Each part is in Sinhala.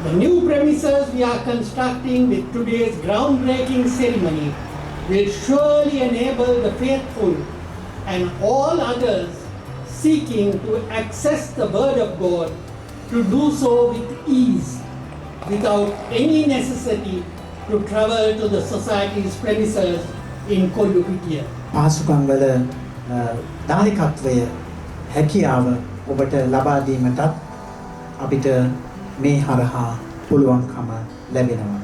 The new premises we are constructing with today's groundbreaking ceremony will surely enable the faithful and all others seeking to access the Word of God to do so with ease, without any necessity to travel to the society's premises in Kollupitiya. පාසුකම් වල දායකත්වය හැකියාව ඔබට ලබා දීමටත් අපිට මේ හරහා පුළුවන්කම ලැබෙනවා.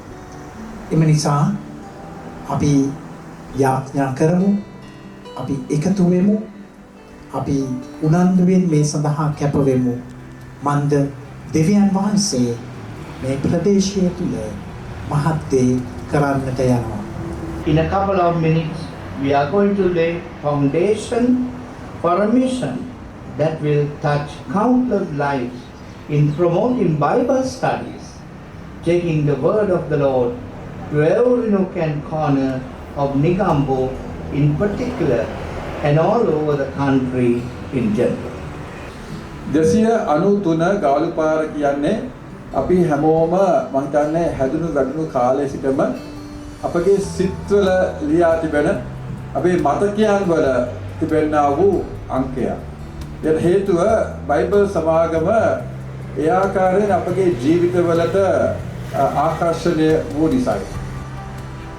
එම නිසා අපි යාඥා කරමු, අපි එකතු වෙමු, අපි උනන්දුවෙන් මේ සඳහා කැප වෙමු. මන්ද දෙවියන් වහන්සේ මේ ප්‍රදේශය තුල මහත් දේ කරන්නට යනවා. In a couple of minutes, we are going to lay foundation for a mission that will touch countless lives in promoting Bible studies, taking the word of the Lord to every nook and corner of Negombo in particular and all over the country in general. 293 ගාලුපාර කියන්නේ අපි හැමෝම මම හිතන්නේ හැදුණු වැඩුණු කාලේ සිටම අපගේ සිත්වල ලියා තිබෙන අපේ මතකයන් වල තිබෙනා වූ අංකයක්. ඒකට හේතුව බයිබල් සමාගම ඒ ආකාරයෙන් අපගේ ජීවිතවලට ආකර්ෂණය වූ නිසායි.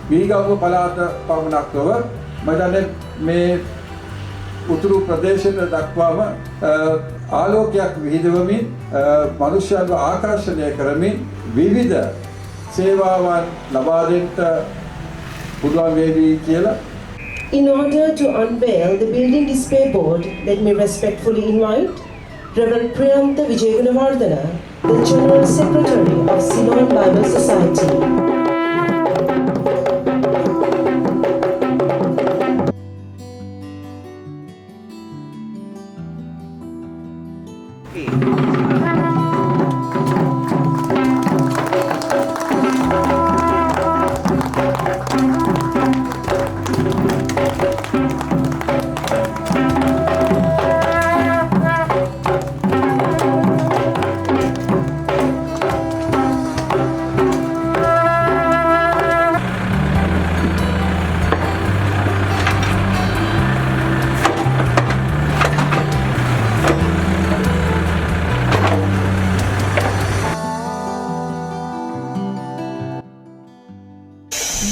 මීගම පළාත පමණක් නොව මම හිතන්නේ මේ උතුරු ප්‍රදේශයට දක්වාම ආලෝකයක් විහිදවමින් මනුෂ්‍යයන්ව ආකර්ෂණය කරමින් විවිධ සේවාවන් ලබා දෙන්නට පුළුවන් වේවි කියලා. In order to unveil the building display board, let me respectfully invite Reverend Priyantha Vijayagunawardana, the General Secretary of Ceylon Bible Society.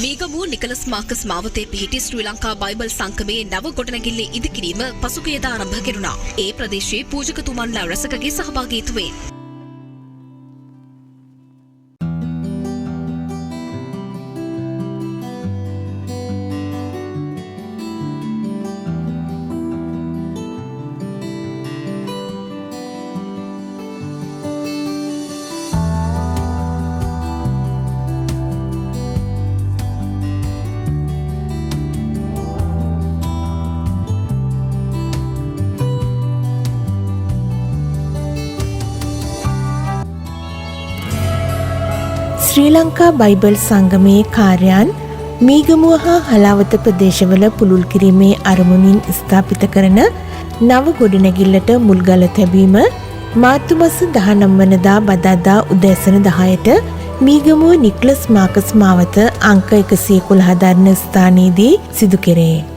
Meegamu Nicholas Marcus මාවතේ පිහිටි ශ්‍රී ලංකා බයිබල් සංගමයේ නව ගොඩනැගිල්ලේ ඉදිකිරීම පසුගියදා ආරම්භ කෙරුණා. ඒ ප්‍රදේශයේ පූජකතුමන්ලා රැසකගේ සහභාගීත්වයෙන් ශ්‍රී ලංකා බයිබල් සංගමයේ කාර්යයන් මීගමුව හා හලාවත ප්‍රදේශවල පුළුල් කිරීමේ අරමුණින් ස්ථාපිත කරන නව ගොඩනැගිල්ලට මුල්ගල තැබීම මාර්තු මාස 19 වනදා බදාදා උදෑසන 10ට මීගමුව නිකලස් මාකස් මාවත අංක 111 දරණ ස්ථානයේදී සිදු කෙරේ.